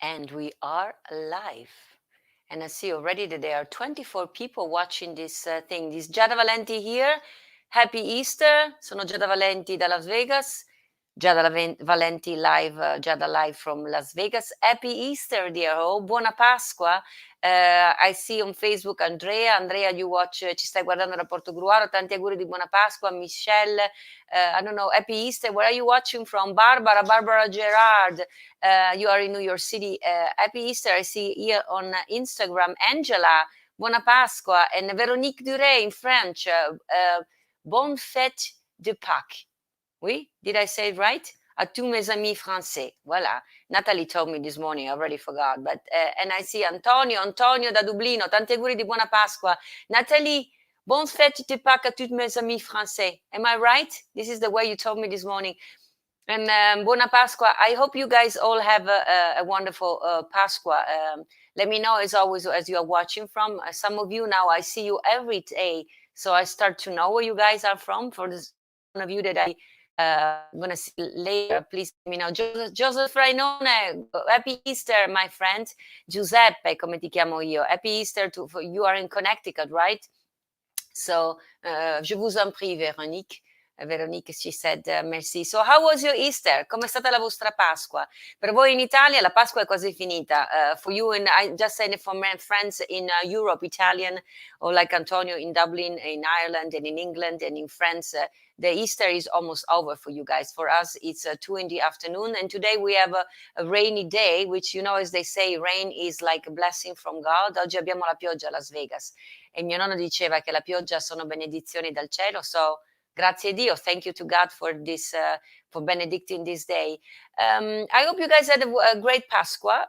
And we are live. And I see already that there are 24 people watching this thing. This Giada Valenti here. Happy Easter. Sono Giada Valenti da Las Vegas. Giada Valenti live, Giada live from Las Vegas. Happy Easter, dear. Oh, buona Pasqua. I see on Facebook Andrea. Andrea, you watch, ci stai guardando da Portogruaro. Tanti auguri di buona Pasqua. Michelle, I don't know, happy Easter. Where are you watching from? Barbara Gerard. You are in New York City. Happy Easter. I see here on Instagram. Angela, buona Pasqua. And Véronique Duret in French. Bonne fête de Pâques. Oui? Did I say it right? À tous mes amis français. Voilà. Natalie told me this morning, I already forgot. But, and I see Antonio da Dublino. Tanti auguri di buona Pasqua. Natalie, bonne fête de Pâques à tous mes amis français. Am I right? This is the way you told me this morning. And buona Pasqua. I hope you guys all have a wonderful Pasqua. Let me know, as always, as you are watching from. Some of you now, I see you every day. So I start to know where you guys are from. For this one of you that I'm going to see later, please let me know. Joseph Rainone, happy Easter, my friend. Giuseppe, come ti chiamo io. Happy Easter for you are in Connecticut, right? So, je vous en prie, Véronique. Veronique, she said, merci. So, how was your Easter? Come è stata la vostra Pasqua? Per voi in Italia la Pasqua è quasi finita. For you, and I just said it for my friends in Europe, Italian, or like Antonio in Dublin, in Ireland, and in England, and in France, the Easter is almost over for you guys. For us, it's 2 in the afternoon, and today we have a rainy day, which, you know, as they say, rain is like a blessing from God. Oggi abbiamo la pioggia a Las Vegas. E mio nonno diceva che la pioggia sono benedizioni dal cielo, so grazie Dio, thank you to God for this, for benedicting this day. I hope you guys had a great Pasqua.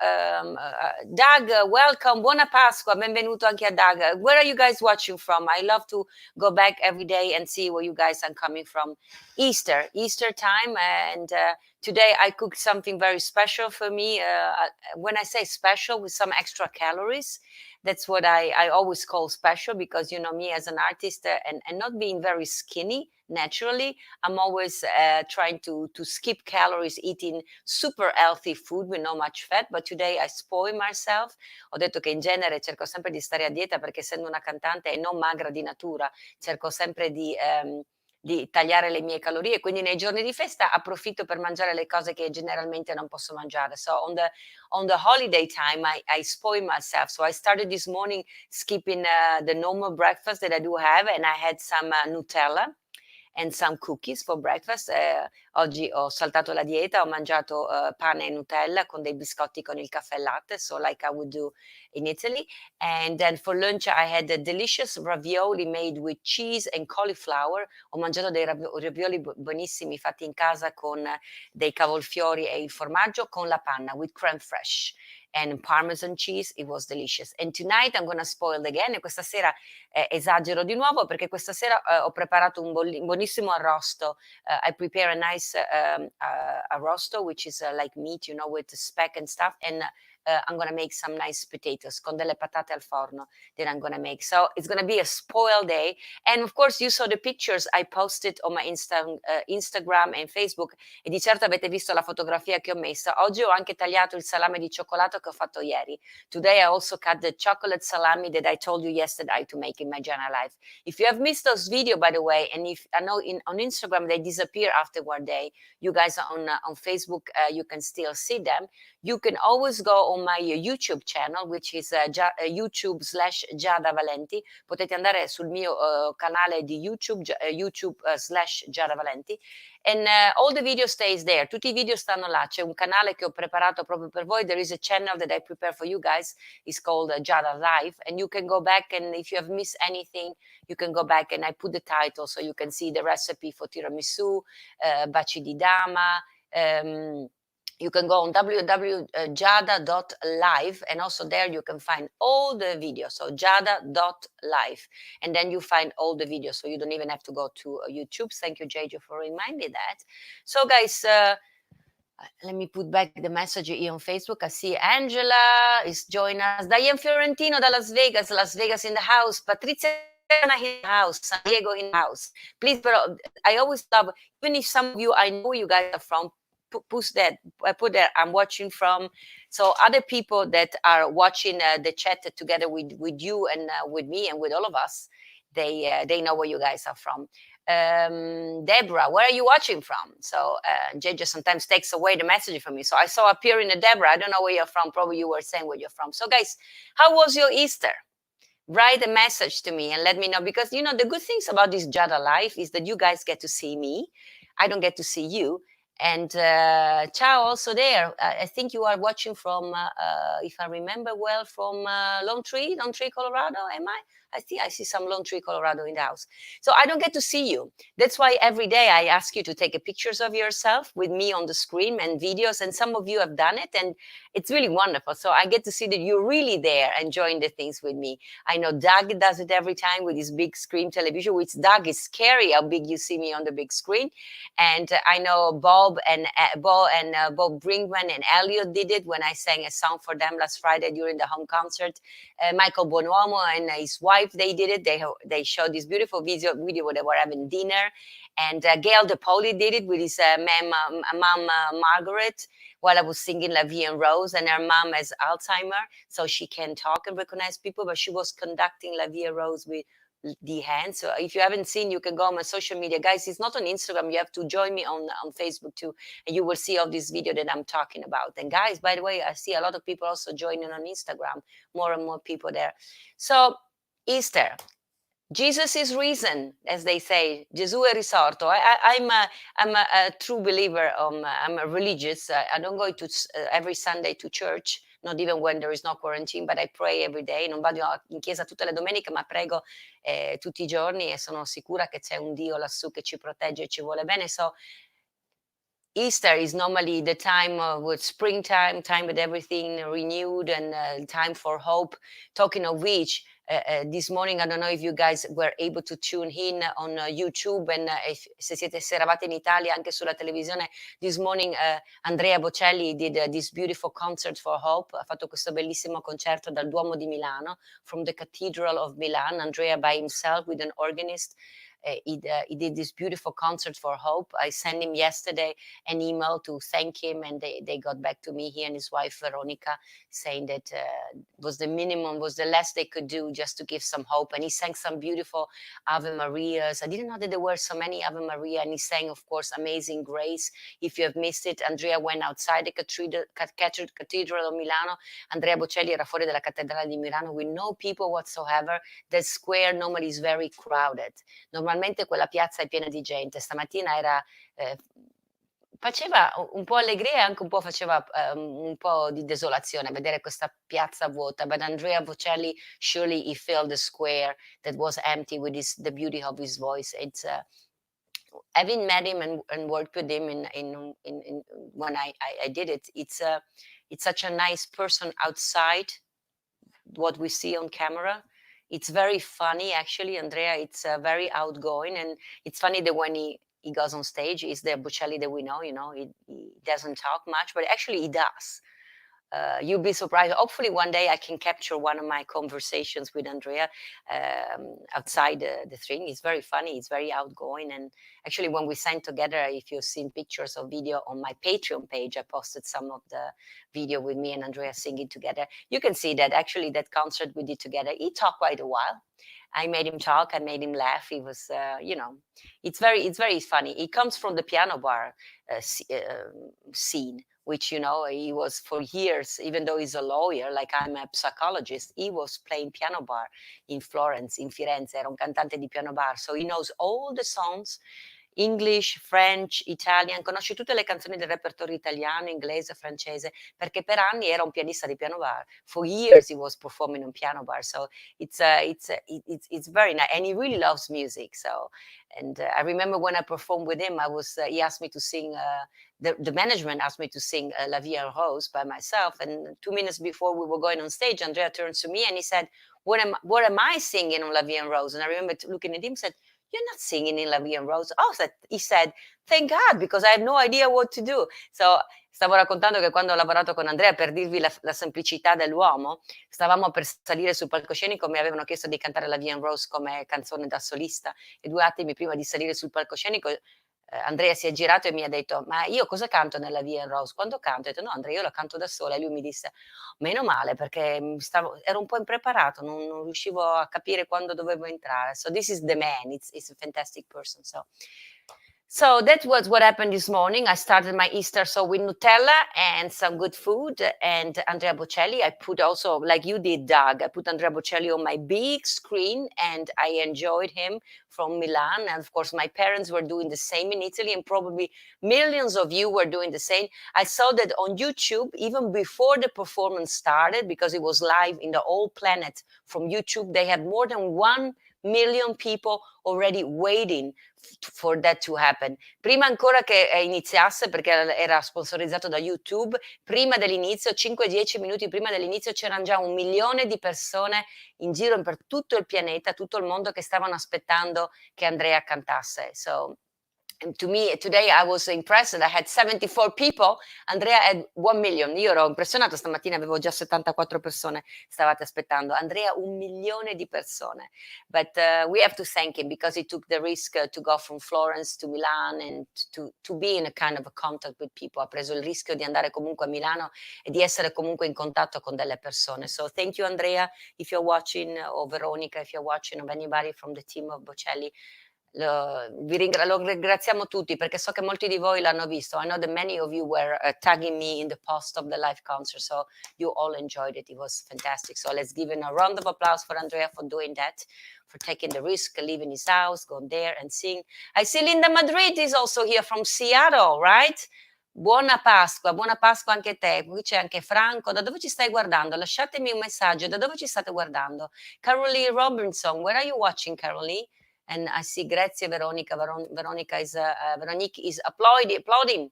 Doug, welcome, buona Pasqua, benvenuto anche a Doug. Where are you guys watching from? I love to go back every day and see where you guys are coming from. Easter time, and today I cooked something very special for me. When I say special, with some extra calories, that's what I always call special, because, you know, me as an artist and not being very skinny naturally, I'm always trying to skip calories, eating super healthy food with not much fat. But today I spoil myself. Ho detto che in genere cerco sempre di stare a dieta, perché essendo una cantante e non magra di natura, cerco sempre di tagliare le mie calorie, quindi nei giorni di festa approfitto per mangiare le cose che generalmente non posso mangiare. So on the holiday time, I spoil myself. So I started this morning skipping the normal breakfast that I do have, and I had some Nutella and some cookies for breakfast. Oggi ho saltato la dieta, ho mangiato pane e Nutella con dei biscotti con il caffè latte, so like I would do in Italy. And then for lunch I had a delicious ravioli made with cheese and cauliflower. Ho mangiato dei ravioli buonissimi fatti in casa con dei cavolfiori e il formaggio con la panna, with crème fraîche and Parmesan cheese. It was delicious. And tonight I'm gonna spoil again. E questa sera esagero di nuovo, perché questa sera ho preparato un buonissimo arrosto. I prepare a nice arrosto, which is like meat, you know, with the speck and stuff. And I'm gonna make some nice potatoes con delle patate al forno that I'm gonna make. So it's gonna be a spoiled day. And of course you saw the pictures I posted on my Instagram and Facebook, e di certo avete visto la fotografia che ho messo. Oggi ho anche tagliato il salame di cioccolato che ho fatto ieri. Today I also cut the chocolate salami that I told you yesterday to make in my Giada life. If you have missed those videos, by the way, and if I know on Instagram they disappear after one day, you guys are on Facebook, you can still see them. You can always go on my YouTube channel, which is YouTube/Giada Valenti. Potete andare sul mio canale di YouTube, YouTube/Giada Valenti. And all the video stays there. Tutti i video stanno là. C'è un canale che ho preparato proprio per voi. There is a channel that I prepare for you guys. It's called Giada Live. And you can go back, and if you have missed anything, you can go back, and I put the title so you can see the recipe for tiramisù, baci di dama. You can go on www.giada.live, and also there you can find all the videos. So giada.live, and then you find all the videos, so you don't even have to go to YouTube. Thank you, Jeju, for reminding me that. So guys, let me put back the message here on Facebook. I see Angela is joining us. Diane Fiorentino da Las Vegas in the house. Patrizia in the house. San Diego in the house. Please, but I always love, even if some of you, I know you guys are from, put there, I'm watching from. So other people that are watching the chat together with you and with me and with all of us, they know where you guys are from. Deborah, where are you watching from? So JJ sometimes takes away the message from me. So I saw appearing a Deborah. I don't know where you're from. Probably you were saying where you're from. So guys, how was your Easter? Write a message to me and let me know, because you know the good things about this Giada life is that you guys get to see me. I don't get to see you. And ciao also there. I think you are watching from, if I remember well, from Lone Tree, Colorado. Am I? I think I see some Lone Tree, Colorado in the house. So I don't get to see you. That's why every day I ask you to take a pictures of yourself with me on the screen and videos. And some of you have done it, and it's really wonderful. So I get to see that you're really there enjoying the things with me. I know Doug does it every time with his big screen television, which Doug is scary how big you see me on the big screen. And I know Bob Brinkman and Elliot did it when I sang a song for them last Friday during the home concert. Michael Bonomo and his wife, they did it. They showed this beautiful video where they were having dinner. And Gail DePoli did it with his mom, Margaret, while I was singing La Vie en Rose. And her mom has Alzheimer, so she can talk and recognize people, but she was conducting La Vie en Rose with the hand. So if you haven't seen, you can go on my social media. Guys, it's not on Instagram. You have to join me on Facebook too, and you will see all this video that I'm talking about. And guys, by the way, I see a lot of people also joining on Instagram, more and more people there. So Easter, Jesus is risen, as they say. Gesù è risorto. I'm a true believer. I'm a religious. I don't go to every Sunday to church, not even when there is no quarantine, but I pray every day. Non vado in chiesa tutte le domeniche, ma prego tutti i giorni, e sono sicura che c'è un Dio lassù che ci protegge e ci vuole bene. So Easter is normally the time with springtime, time with everything renewed, and time for hope. Talking of which, this morning, I don't know if you guys were able to tune in on YouTube, and se eravate in Italia anche sulla televisione, this morning Andrea Bocelli did this beautiful concert for hope. Ha fatto questo bellissimo concerto dal Duomo di Milano, from the Cathedral of Milan. Andrea by himself with an organist. He did this beautiful concert for hope. I sent him yesterday an email to thank him, and they got back to me, he and his wife Veronica, saying that was the minimum, was the less they could do just to give some hope. And he sang some beautiful Ave Marias. I didn't know that there were so many Ave Maria, and he sang, of course, Amazing Grace. If you have missed it, Andrea went outside the Cathedral of Milano. Andrea Bocelli era fuori dalla Cattedrale di Milano with no people whatsoever. The square normally is very crowded. Normalmente quella piazza è piena di gente. Stamattina era faceva un po' allegria e anche un po' faceva un po' di desolazione vedere questa piazza vuota. But Andrea Bocelli, surely he filled the square that was empty with the beauty of his voice. It's having met him and worked with him in when I did it. It's such a nice person outside what we see on camera. It's very funny, actually, Andrea. It's very outgoing, and it's funny that when he goes on stage, he's the Bocelli that we know. You know, he doesn't talk much, but actually he does. You'll be surprised. Hopefully one day I can capture one of my conversations with Andrea outside the thing. It's very funny. It's very outgoing. And actually when we sang together, if you've seen pictures or video on my Patreon page, I posted some of the video with me and Andrea singing together. You can see that actually that concert we did together, he talked quite a while. I made him talk. I made him laugh. He was, you know, it's very funny. He comes from the piano bar scene, which, you know, he was for years, even though he's a lawyer, like I'm a psychologist, he was playing piano bar in Florence, in Firenze, era un cantante di piano bar. So he knows all the songs, English, French, Italian, conosce tutte le canzoni del repertorio italiano, inglese, francese, perché per anni era un pianista di piano bar. For years he was performing on piano bar. So it's very nice, and he really loves music. So, and I remember when I performed with him, he asked me to sing. The management asked me to sing La Vie en Rose by myself, and 2 minutes before we were going on stage, Andrea turns to me and he said, "What am I singing on La Vie en Rose?" And I remember looking at him and said, "You're not singing in La Vie en Rose." Oh, he said, "Thank God, because I have no idea what to do." So stavo raccontando che quando ho lavorato con Andrea, per dirvi la semplicità dell'uomo, stavamo per salire sul palcoscenico, mi avevano chiesto di cantare La Vie en Rose come canzone da solista, e 2 attimi prima di salire sul palcoscenico Andrea si è girato e mi ha detto: "Ma io cosa canto nella Via in Rose? Quando canto?" Ho detto: "No Andrea, io la canto da sola." E lui mi disse: "Meno male perché, ero un po' impreparato, non riuscivo a capire quando dovevo entrare." So this is the man, it's a fantastic person, so that was what happened this morning. I started my Easter so with Nutella and some good food and Andrea Bocelli. I put also, like you did, Doug, I put Andrea Bocelli on my big screen and I enjoyed him from Milan. And of course, my parents were doing the same in Italy, and probably millions of you were doing the same. I saw that on YouTube, even before the performance started, because it was live in the whole planet from YouTube, they had more than 1 million people already waiting for that to happen. Prima ancora che iniziasse, perché era sponsorizzato da YouTube, prima dell'inizio, 5-10 minuti prima dell'inizio, c'erano già 1 milione di persone in giro per tutto il pianeta, tutto il mondo che stavano aspettando che Andrea cantasse. So and to me, today I was impressed that I had 74 people. Andrea had 1 million. Io ero impressionato stamattina, avevo già 74 persone stavate aspettando. Andrea, 1 milione di persone. But we have to thank him because he took the risk to go from Florence to Milan and to be in a kind of a contact with people. Ha preso il rischio di andare comunque a Milano e di essere comunque in contatto con delle persone. So thank you, Andrea, if you're watching, or Veronica, if you're watching, or anybody from the team of Bocelli. Lo ringraziamo tutti perché so che molti di voi l'hanno visto. I know that many of you were tagging me in the post of the live concert, so you all enjoyed it. It was fantastic. So let's give him a round of applause for Andrea for doing that, for taking the risk, leaving his house, going there and sing. I see Linda Madrid is also here from Seattle, right? Buona Pasqua anche te. Qui c'è anche Franco. Da dove ci stai guardando? Lasciatemi un messaggio. Da dove ci state guardando? Carolee Robinson, where are you watching, Carolee? And I see Grazie Veronica. Veronica is Veronique is applauding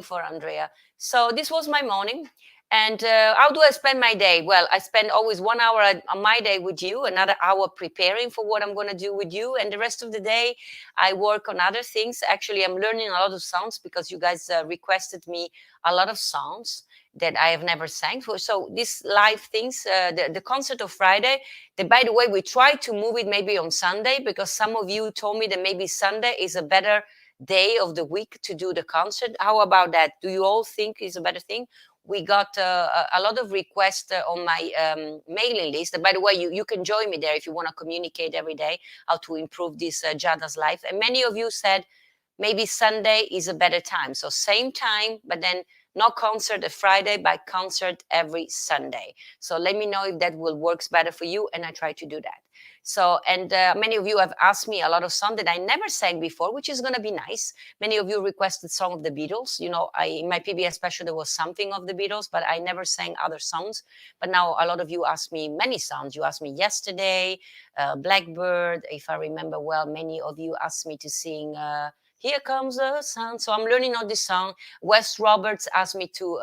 for Andrea. So this was my morning. And how do I spend my day? Well, I spend always 1 hour on my day with you, another hour preparing for what I'm going to do with you. And the rest of the day, I work on other things. Actually, I'm learning a lot of songs because you guys requested me a lot of songs that I have never sang for. So these live things, the concert of Friday, that by the way, we tried to move it maybe on Sunday because some of you told me that maybe Sunday is a better day of the week to do the concert. How about that? Do you all think is a better thing? We got a lot of requests on my mailing list. And by the way, you can join me there if you want to communicate every day how to improve this Giada's life. And many of you said maybe Sunday is a better time. So same time, but then not concert a Friday, but concert every Sunday. So let me know if that will works better for you, and I try to do that. So, and many of you have asked me a lot of songs that I never sang before, which is going to be nice. Many of you requested song of the Beatles. You know, in my PBS special, there was something of the Beatles, but I never sang other songs. But now a lot of you asked me many songs. You asked me Yesterday, Blackbird. If I remember well, many of you asked me to sing Here Comes the Sun. So I'm learning all this song. Wes Roberts asked me to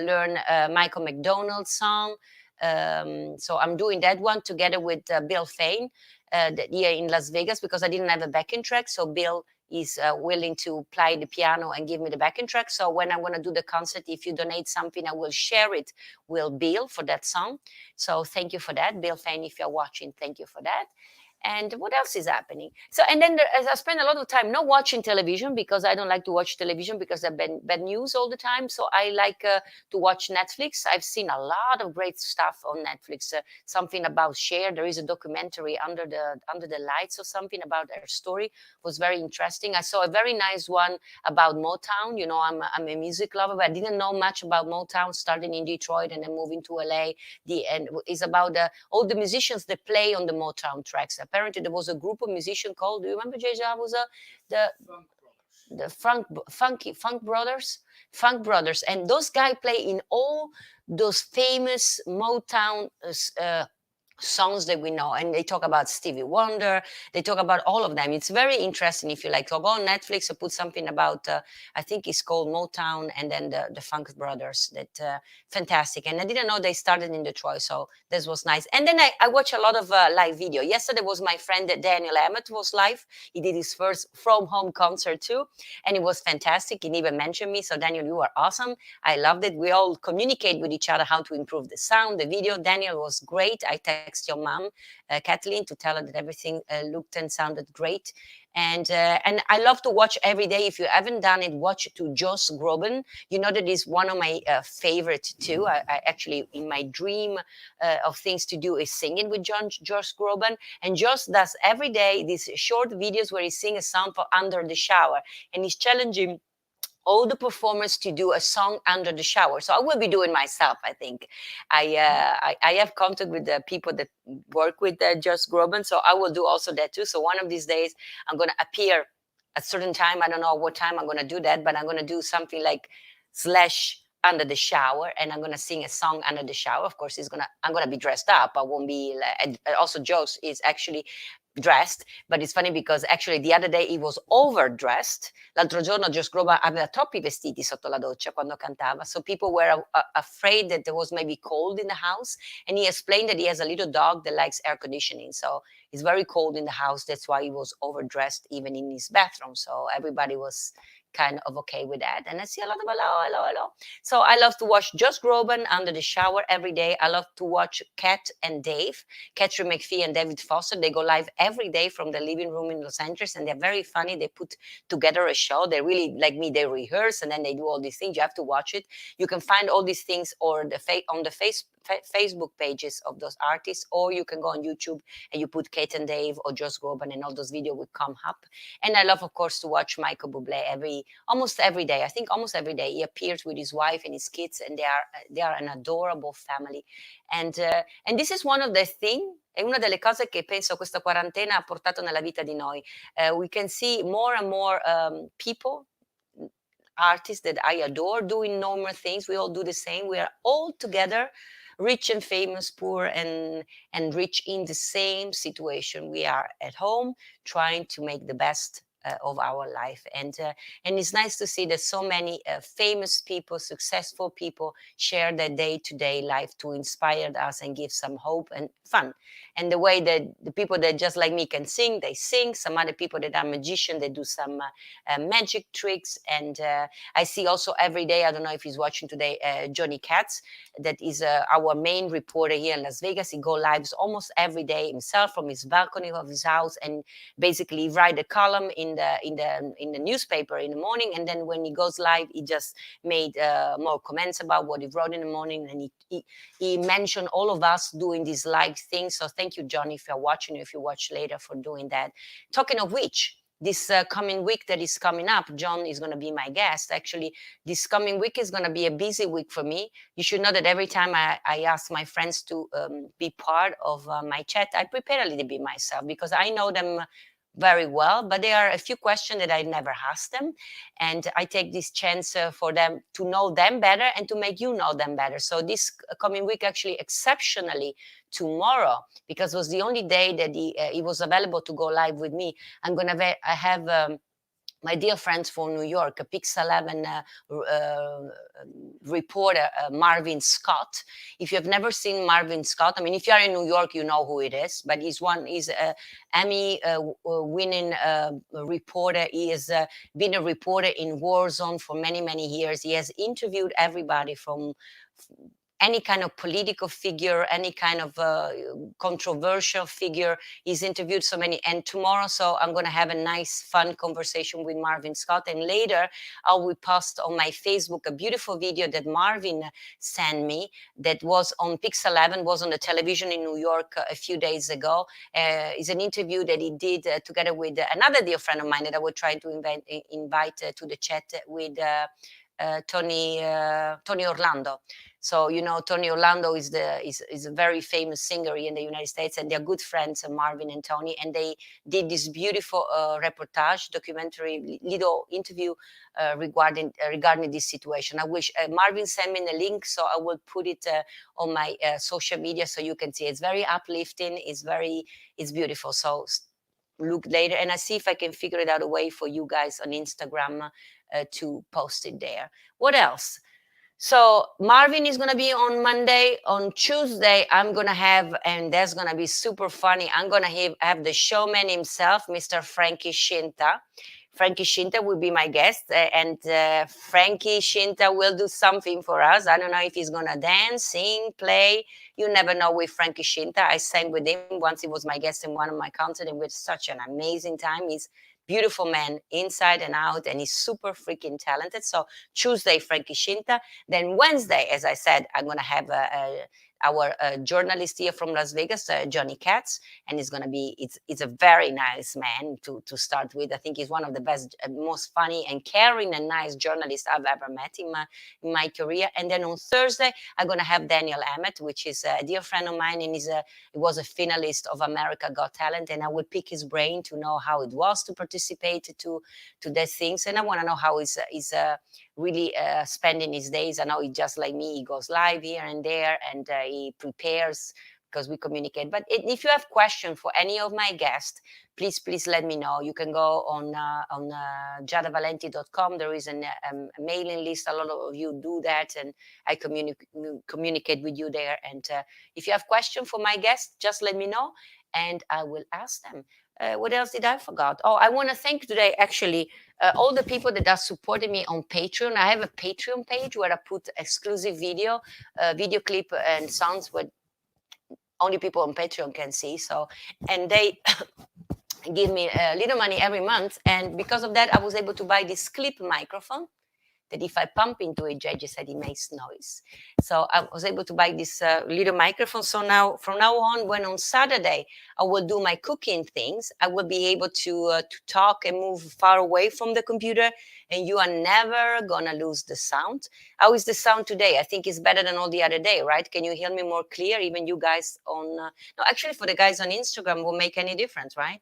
learn Michael McDonald's song. So I'm doing that one together with Bill Fain here in Las Vegas because I didn't have a backing track. So Bill is willing to play the piano and give me the backing track. So when I'm going to do the concert, if you donate something, I will share it with Bill for that song. So thank you for that. Bill Fain, if you're watching, thank you for that. And what else is happening? So, and then as I spend a lot of time not watching television because I don't like to watch television because there's bad news all the time. So I like to watch Netflix. I've seen a lot of great stuff on Netflix. Something about Cher. There is a documentary under the lights or something about her story. It was very interesting. I saw a very nice one about Motown. You know, I'm a music lover, but I didn't know much about Motown. Starting in Detroit and then moving to LA. And it's about all the musicians that play on the Motown tracks. Apparently, there was a group of musicians called. Do you remember, Jaja? Was the Funk Brothers, and those guys play in all those famous Motown songs that we know, and they talk about Stevie Wonder, they talk about all of them. It's very interesting. If you like to go on Netflix or put something about I think it's called Motown and then the Funk Brothers, that fantastic. And I didn't know they started in Detroit, so this was nice. And then I watch a lot of live video. Yesterday was my friend Daniel Emmett was live. He did his first from home concert too, and it was fantastic. He even mentioned me. So Daniel, you are awesome. I loved it. We all communicate with each other how to improve the sound, the video. Daniel was great. I text your mom, Kathleen, to tell her that everything looked and sounded great. And I love to watch every day. If you haven't done it, watch to Joss Groban. You know that is one of my favorite too. I actually, in my dream of things to do is singing with Josh Groban. And Josh does every day these short videos where he sings a song for under the shower, and he's challenging all the performers to do a song under the shower. So I will be doing myself. I think I have contact with the people that work with Just Groban, so I will do also that too. So one of these days I'm going to appear at certain time. I don't know what time I'm going to do that, but I'm going to do something like slash under the shower, and I'm going to sing a song under the shower. Of course, I'm going to be dressed up. I won't be. And also, Josh is actually dressed, but it's funny because actually the other day he was overdressed. L'altro giorno Josh Groban aveva troppi vestiti sotto la doccia quando cantava, so people were afraid that there was maybe cold in the house, and he explained that he has a little dog that likes air conditioning, so it's very cold in the house. That's why he was overdressed even in his bathroom. So everybody was kind of okay with that. And I see a lot of hello. So I love to watch Josh Groban under the shower every day. I love to watch Kat and Dave, Catherine McPhee and David Foster. They go live every day from the living room in Los Angeles, and they're very funny. They put together a show. They really, like me, they rehearse and then they do all these things. You have to watch it. You can find all these things or on the Facebook pages of those artists, or you can go on YouTube and you put Kate and Dave or Josh Groban, and all those videos will come up. And I love, of course, to watch Michael Bublé almost every day. I think almost every day he appears with his wife and his kids, and they are an adorable family. And this is one of the things. È una delle cose che penso questa quarantena ha portato nella vita di noi. We can see more and more people, artists that I adore, doing normal things. We all do the same. We are all together, rich and famous, poor and rich, in the same situation. We are at home trying to make the best of our life, and it's nice to see that so many famous people, successful people, share their day-to-day life to inspire us and give some hope and fun. And the way that the people that just like me can sing, they sing. Some other people that are magicians, they do some magic tricks. And I see also every day, I don't know if he's watching today, Johnny Katz, that is our main reporter here in Las Vegas. He go lives almost every day himself from his balcony of his house, and basically write a column in the newspaper in the morning, and then when he goes live, he just made more comments about what he wrote in the morning, and he mentioned all of us doing these live things. So thank you, Johnny, if you're watching, if you watch later, for doing that. Talking of which, this coming week that is coming up, John is going to be my guest. Actually, this coming week is going to be a busy week for me. You should know that every time I ask my friends to be part of my chat, I prepare a little bit myself, because I know them very well, but there are a few questions that I never asked them, and I take this chance for them to know them better and to make you know them better. So this coming week, actually exceptionally tomorrow, because it was the only day that he was available to go live with me, I'm gonna have my dear friends from New York, a Pix 11 reporter, Marvin Scott. If you have never seen Marvin Scott, I mean, if you are in New York, you know who it is, but he's an Emmy winning reporter. He has been a reporter in war zone for many, many years. He has interviewed everybody from any kind of political figure, any kind of controversial figure. He's interviewed so many. And tomorrow, so I'm going to have a nice, fun conversation with Marvin Scott. And later, I will post on my Facebook a beautiful video that Marvin sent me that was on Pix 11, was on the television in New York a few days ago. It's an interview that he did together with another dear friend of mine that I will try to invite to the chat with Tony Orlando. So, you know, Tony Orlando is a very famous singer in the United States, and they're good friends, Marvin and Tony, and they did this beautiful reportage, documentary, little interview regarding this situation. I wish Marvin sent me the link, so I will put it on my social media so you can see. It's very uplifting. It's beautiful. So look later, and I see if I can figure it out a way for you guys on Instagram to post it there. What else? So Marvin is going to be on Monday. On Tuesday, I'm going to have, and that's going to be super funny, I'm going to have the showman himself, Mr. Frankie Scinta. Frankie Scinta will be my guest, and Frankie Scinta will do something for us. I don't know if he's going to dance, sing, play. You never know with Frankie Scinta. I sang with him once. He was my guest in one of my concerts, and we had such an amazing time. He's beautiful man inside and out, and he's super freaking talented. So Tuesday, Frankie Shinta. Then Wednesday, as I said, I'm going to have our journalist here from Las Vegas, Johnny Katz, and it's a very nice man to start with. I think he's one of the best, most funny and caring and nice journalists I've ever met in my career. And then on Thursday, I'm going to have Daniel Emmett, which is a dear friend of mine, and he was a finalist of America Got Talent, and I will pick his brain to know how it was to participate to these things, and I want to know how he's really spending his days. I know he just like me, he goes live here and there, and he prepares because we communicate. But if you have questions for any of my guests, please let me know. You can go on giadavalenti.com. There is a mailing list. A lot of you do that, and I communicate with you there. And if you have questions for my guests, just let me know, and I will ask them. What else did I forgot? Oh, I want to thank today actually all the people that are supporting me on Patreon. I have a Patreon page where I put exclusive video clip and sounds with only people on Patreon can see. So, and they give me a little money every month. And because of that, I was able to buy this clip microphone that if I pump into it, JJ said it makes noise. So I was able to buy this little microphone. So now, from now on, when on Saturday I will do my cooking things, I will be able to talk and move far away from the computer, and you are never gonna lose the sound. How is the sound today? I think it's better than all the other day, right? Can you hear me more clear? Even you guys on, no, actually for the guys on Instagram will make any difference, right?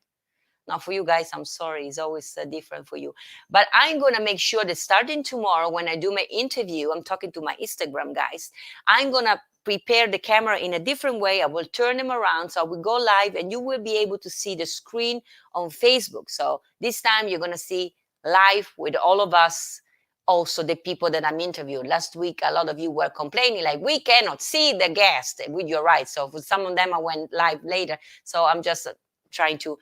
Now, for you guys, I'm sorry, it's always different for you. But I'm going to make sure that starting tomorrow, when I do my interview, I'm talking to my Instagram guys, I'm going to prepare the camera in a different way. I will turn them around. So I will go live, and you will be able to see the screen on Facebook. So this time you're going to see live with all of us, also the people that I'm interviewing. Last week, a lot of you were complaining, like, we cannot see the guest. With your right. So for some of them, I went live later. So I'm just trying to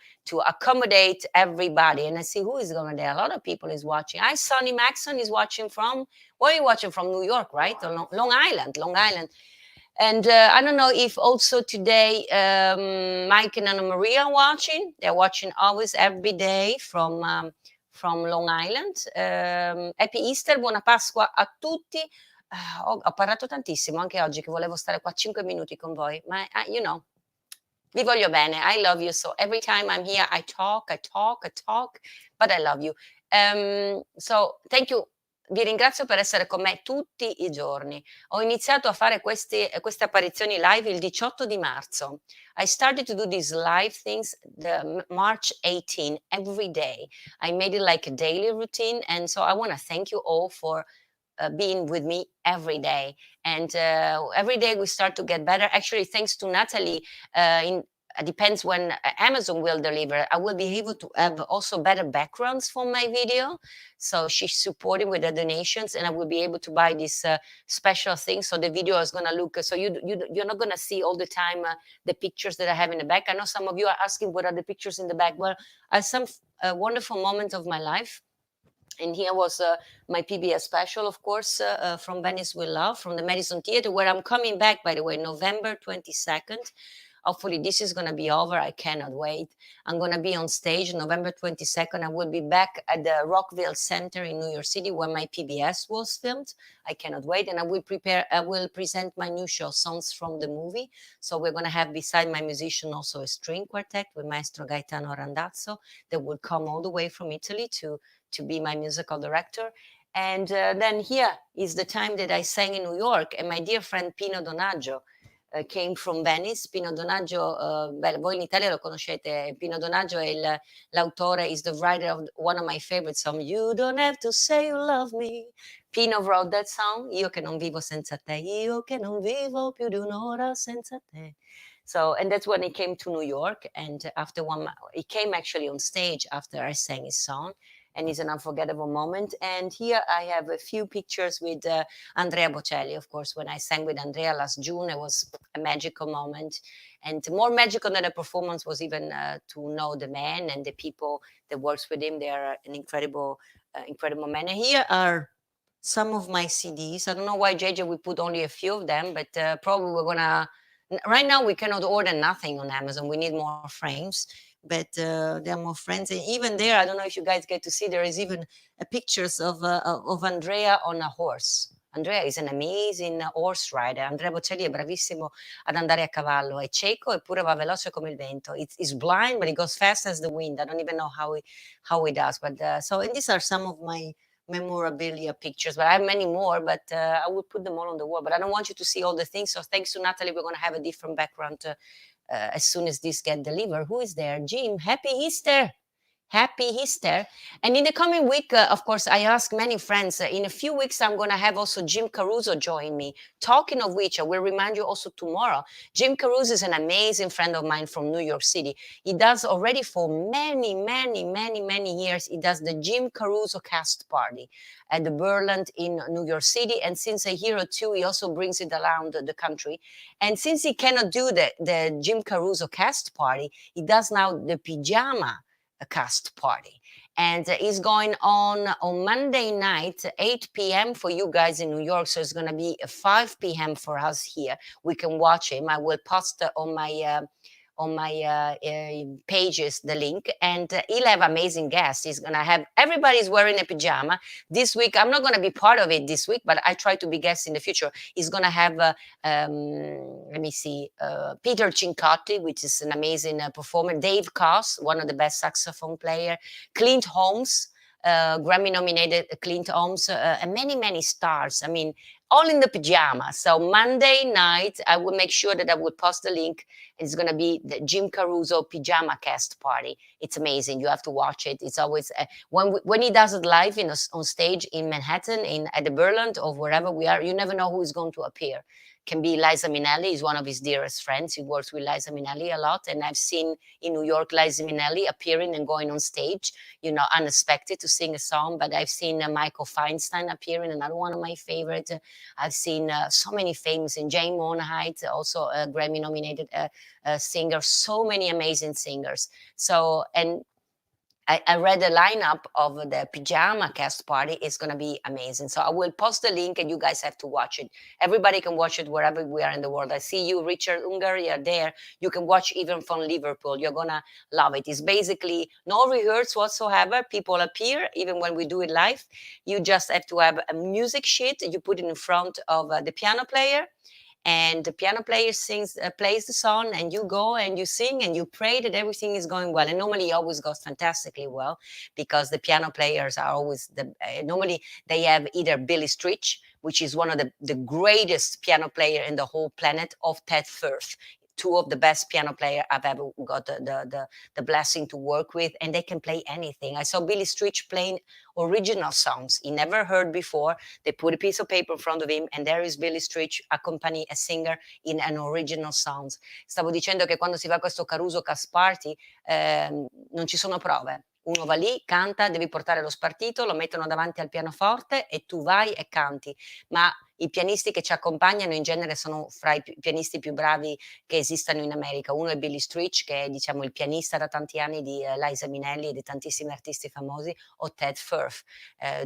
accommodate everybody. And I see who is going there. A lot of people is watching. Hi, Sonny Maxon is watching from, where are you watching from? New York, right? Or Long Island. And I don't know if also today Mike and Anna Maria are watching. They're watching always every day from Long Island. Happy Easter, buona Pasqua a tutti. Ho parlato tantissimo anche oggi, che volevo stare qua 5 minuti con voi, ma you know, vi voglio bene. I love you. So every time I'm here, I talk, but I love you. So thank you. Vi ringrazio per essere con me tutti i giorni. Ho iniziato a fare queste apparizioni live il 18 di marzo. I started to do these live things the March 18 every day. I made it like a daily routine. And so I want to thank you all for being with me every day. And every day we start to get better. Actually, thanks to Natalie, depends when Amazon will deliver, I will be able to have also better backgrounds for my video. So she's supporting with the donations, and I will be able to buy this special thing. So the video is going to look, so you're not going to see all the time the pictures that I have in the back. I know some of you are asking, what are the pictures in the back? Well, I have some wonderful moments of my life. And here was my PBS special, of course, from Venice with Love, from the Madison Theater, where I'm coming back, by the way, November 22nd. Hopefully this is going to be over. I cannot wait. I'm going to be on stage November 22nd. I will be back at the Rockville Center in New York City, where my PBS was filmed. I cannot wait. And I will present my new show, Songs from the Movie. So we're going to have, beside my musician, also a string quartet with Maestro Gaetano Randazzo that will come all the way from Italy to be my musical director. And then here is the time that I sang in New York, and my dear friend Pino Donaggio came from Venice. Pino Donaggio, voi in Italia lo conoscete, Pino Donaggio è l'autore, is the writer of one of my favorite songs, You Don't Have to Say You Love Me. Pino wrote that song, Io che non vivo senza te, io che non vivo più di un'ora senza te. So, and that's when he came to New York, and after he came actually on stage after I sang his song, and it's an unforgettable moment. And here I have a few pictures with Andrea Bocelli. Of course, when I sang with Andrea last June, it was a magical moment. And more magical than the performance was even to know the man and the people that works with him. They are an incredible man. And here are some of my CDs. I don't know why, JJ, we put only a few of them, but probably we're going to, right now we cannot order nothing on Amazon. We need more frames. but they are more friends. And even there, I don't know if you guys get to see, there is even pictures of Andrea on a horse. Andrea is an amazing horse rider. Andrea Bocelli è bravissimo ad andare a cavallo, è cieco eppure va veloce come il vento. He's blind, but he goes fast as the wind. I don't even know how he does. But so, and these are some of my memorabilia pictures, but I have many more, but I will put them all on the wall. But I don't want you to see all the things. So thanks to Natalie, we're going to have a different background as soon as this get delivered. Who is there? Jim, happy Easter. Happy Easter. And in the coming week, of course, I ask many friends, in a few weeks, I'm going to have also Jim Caruso join me. Talking of which, I will remind you also tomorrow, Jim Caruso is an amazing friend of mine from New York City. He does already for many years, he does the Jim Caruso cast party at the Berland in New York City. And since a year or two, he also brings it around the country. And since he cannot do the Jim Caruso cast party, he does now the pajama cast party. And it's going on Monday night, 8 p.m. for you guys in New York. So it's going to be 5 p.m. for us here. We can watch him. I will post on my pages the link, and he'll have amazing guests. He's gonna have everybody's wearing a pajama this week. I'm not gonna be part of it this week, but I try to be guest in the future. He's gonna have let me see, Peter Cincotti, which is an amazing performer, Dave Koss, one of the best saxophone player, Clint Holmes, Grammy nominated Clint Holmes, and many stars. I mean, all in the pajama. So Monday night, I will make sure that I will post the link. It's going to be the Jim Caruso pajama cast party. It's amazing. You have to watch it. It's always when he does it live on stage in Manhattan, at the Berland or wherever we are. You never know who is going to appear. Can be Liza Minnelli, is one of his dearest friends. He works with Liza Minnelli a lot, and I've seen in New York Liza Minnelli appearing and going on stage, unexpected to sing a song. But I've seen Michael Feinstein appearing, another one of my favorites. I've seen so many famous, and Jane Monheit, also a Grammy-nominated singer. So many amazing singers. So, and I read the lineup of the pajama cast party. It's going to be amazing. So I will post the link and you guys have to watch it. Everybody can watch it wherever we are in the world. I see you, Richard Unger, you're there. You can watch even from Liverpool. You're going to love it. It's basically no rehearse whatsoever. People appear even when we do it live. You just have to have a music sheet. You put it in front of the piano player, and the piano player plays the song, and you go and you sing and you pray that everything is going well. And normally it always goes fantastically well, because the piano players are always normally they have either Billy Stritch, which is one of the greatest piano player in the whole planet, of Ted Firth, two of the best piano player I've ever got the blessing to work with, and they can play anything. I saw Billy Stritch playing original songs he never heard before. They put a piece of paper in front of him, and there is Billy Stritch accompany a singer in an original songs. Stavo dicendo che quando si va a questo Caruso Cast Party non ci sono prove. Uno va lì, canta, devi portare lo spartito, lo mettono davanti al pianoforte e tu vai e canti. Ma i pianisti che ci accompagnano in genere sono fra i pianisti più bravi che esistano in America. Uno è Billy Stritch, che è diciamo il pianista da tanti anni di Liza Minnelli e di tantissimi artisti famosi, o Ted Firth,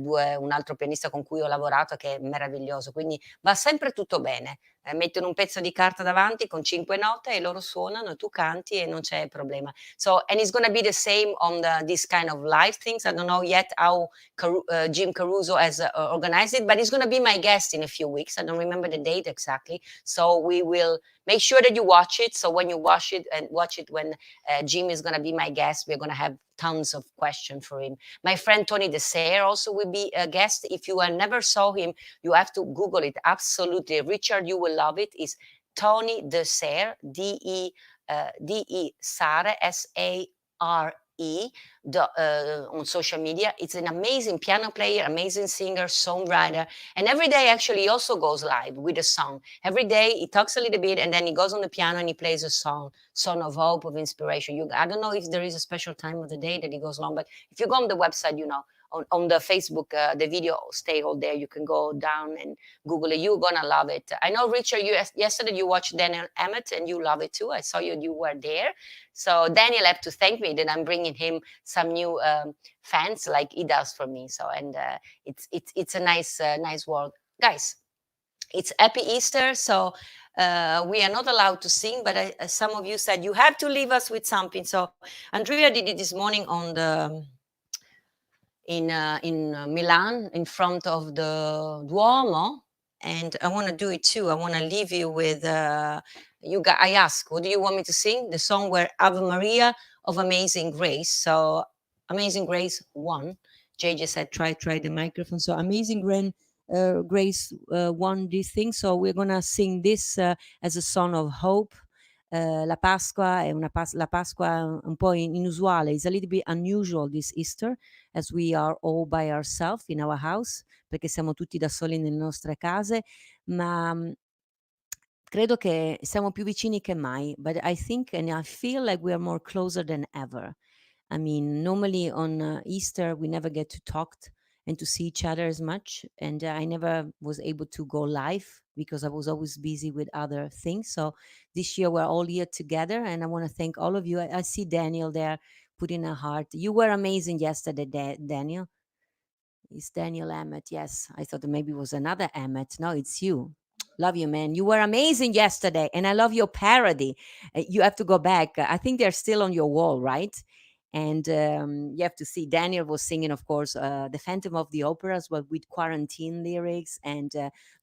un altro pianista con cui ho lavorato, che è meraviglioso. Quindi va sempre tutto bene. Mettono un pezzo di carta davanti con 5 note e loro suonano, tu canti e non c'è problema. So, and it's going to be the same on this kind of live things. I don't know yet how Jim Caruso has organized it, but he's going to be my guest in a few weeks. I don't remember the date exactly. So we will make sure that you watch it. So when you watch it when Jim is going to be my guest, we're going to have tons of questions for him. My friend Tony Dessert also will be a guest. If you never saw him, you have to Google it. Absolutely. Richard, you will love it. It's Tony Dessert, D-E Sare, S-A-R-E, on social media. It's an amazing piano player, amazing singer, songwriter. And every day actually he also goes live with a song. Every day he talks a little bit and then he goes on the piano and he plays a song of hope, of inspiration. I don't know if there is a special time of the day that he goes long, but if you go on the website, on the Facebook, the video stay all there. You can go down and Google it. You're gonna love it. I know, Richard, yesterday you watched Daniel Emmett and you love it too. I saw you were there. So Daniel have to thank me that I'm bringing him some new fans like he does for me. So, and it's a nice world, guys. It's Happy Easter. So We are not allowed to sing, but some of you said you have to leave us with something. So Andrea did it this morning on the in Milan in front of the Duomo, and I want to do it too. I want to leave you with you guys. I ask, what do you want me to sing? The song where Ave Maria of Amazing Grace. So Amazing Grace 1. JJ said, try the microphone. So Amazing Grace won this thing. So we're gonna sing this as a song of hope. La Pasqua è la Pasqua è un po' inusuale. It's a little bit unusual this Easter, as we are all by ourselves in our house, perché siamo tutti da soli nelle nostre case, ma credo che siamo più vicini che mai. But I think and I feel like we are more closer than ever. I mean, normally on Easter, we never get to talk and to see each other as much. And I never was able to go live because I was always busy with other things. So this year, we're all here together. And I want to thank all of you. I see Daniel there putting a heart. You were amazing yesterday, Daniel. It's Daniel Emmett. Yes. I thought that maybe it was another Emmett. No, it's you. Love you, man. You were amazing yesterday. And I love your parody. You have to go back. I think they're still on your wall, right? And you have to see Daniel was singing, of course, the Phantom of the Operas, but with quarantine lyrics and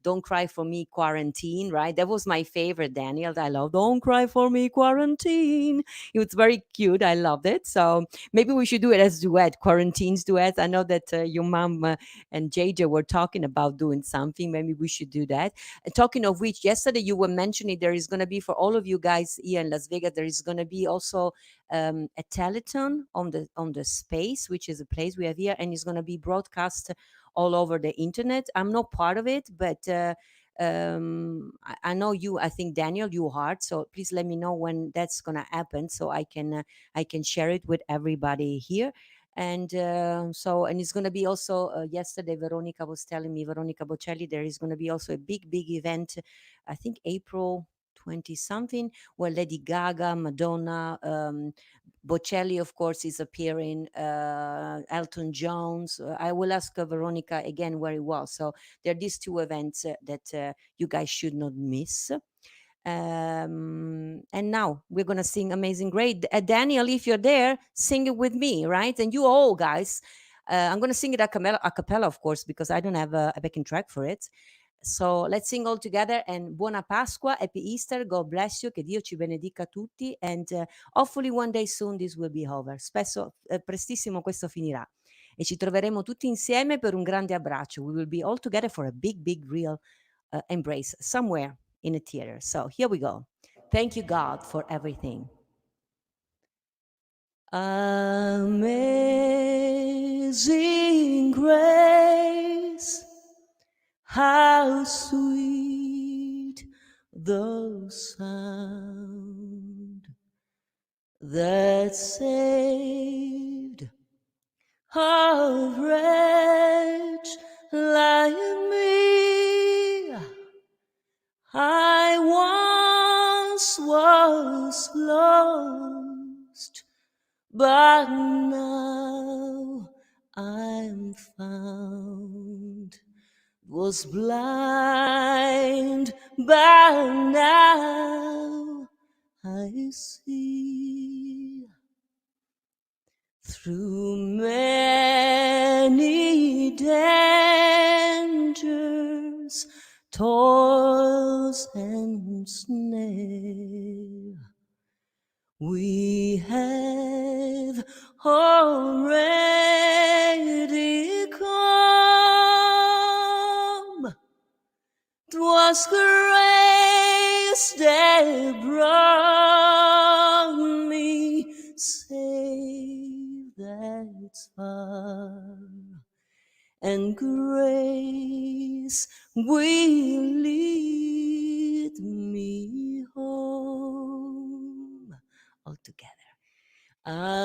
Don't Cry for Me, Quarantine, right? That was my favorite, Daniel. I love Don't Cry for Me, Quarantine. It was very cute. I loved it. So maybe we should do it as duet, quarantines duet. I know that your mom and JJ were talking about doing something. Maybe we should do that. And talking of which, yesterday you were mentioning there is going to be, for all of you guys here in Las Vegas, there is going to be also a telethon on the space, which is a place we have here, and it's going to be broadcast all over the internet. I'm not part of it, but I know you. I think Daniel, you are. So please let me know when that's going to happen, so I can share it with everybody here. And and it's going to be also yesterday Veronica was telling me, Veronica Bocelli, there is going to be also a big event, I think April 20 something, where Lady Gaga, Madonna, Bocelli, of course, is appearing, Elton Jones. I will ask Veronica again where it was. So there are these two events that you guys should not miss. And now we're gonna sing Amazing Grace. Daniel, if you're there, sing it with me, right? And you all guys, I'm gonna sing it a cappella, of course, because I don't have a backing track for it. So let's sing all together, and Buona Pasqua, Happy Easter, God bless you, che Dio ci benedica tutti, and hopefully one day soon this will be over. Prestissimo questo finirà e ci troveremo tutti insieme per un grande abbraccio. We will be all together for a big real embrace somewhere in a theater. So here we go. Thank you, God, for everything. Amazing grace, how sweet the sound that saved a wretch like me. I once was lost, but now I'm found. Was blind, but now I see. Through many dangers, toils and snare, we have already come. 'Twas grace that brought me safe that far, and grace will lead me home. All together. Amazing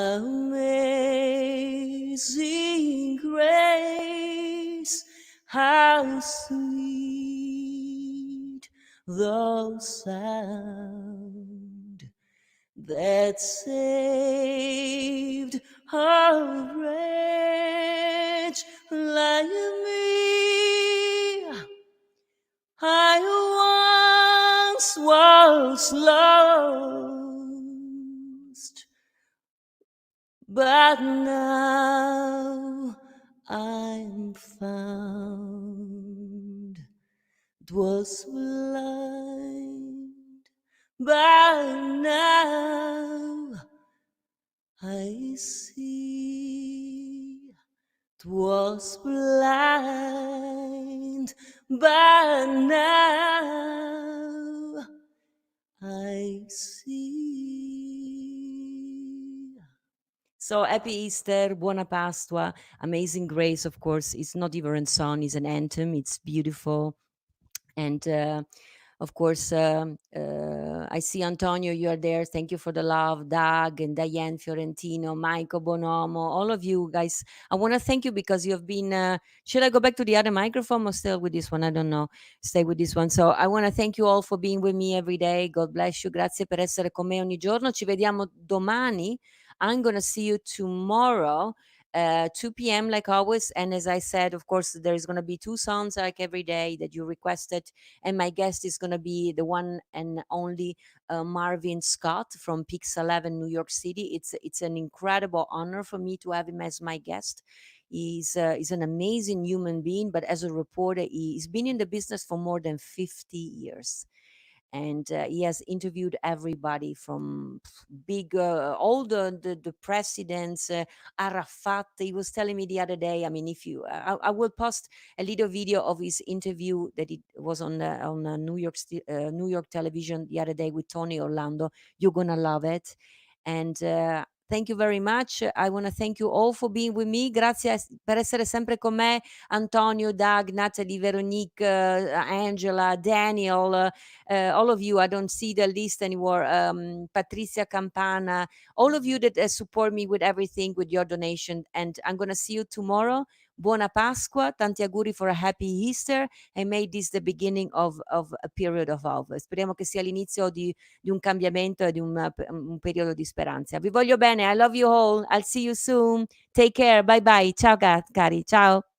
grace, how sweet the sound that saved a wretch like me. I was lost, but now I'm found. 'Twas blind, but now I see. 'Twas blind, but now I see. So happy Easter, Buona Pasqua, Amazing Grace, of course. It's not even a song, it's an anthem. It's beautiful. And of course, I see Antonio, you are there. Thank you for the love. Doug and Diane Fiorentino, Michael Bonomo, all of you guys. I want to thank you because you have been. Should I go back to the other microphone or still with this one? I don't know. Stay with this one. So I want to thank you all for being with me every day. God bless you. Grazie per essere con me ogni giorno. Ci vediamo domani. I'm going to see you tomorrow. 2 p.m. like always. And as I said, of course, there's going to be two songs like every day that you requested. And my guest is going to be the one and only Marvin Scott from Pix 11, New York City. It's an incredible honor for me to have him as my guest. He's an amazing human being, but as a reporter, he's been in the business for more than 50 years. And he has interviewed everybody from big, all the presidents, Arafat. He was telling me the other day. I mean, if you, I will post a little video of his interview that it was on New York television the other day with Tony Orlando. You're gonna love it, and. Thank you very much. I want to thank you all for being with me. Grazie per essere sempre con me. Antonio, Doug, Natalie, Veronique, Angela, Daniel, all of you. I don't see the list anymore. Patricia Campana, all of you that support me with everything, with your donation. And I'm going to see you tomorrow. Buona Pasqua, tanti auguri for a happy Easter, and may this the beginning of a period of hope. Speriamo che sia l'inizio di un cambiamento e di un periodo di speranza. Vi voglio bene, I love you all, I'll see you soon, take care, bye bye, ciao cari, ciao.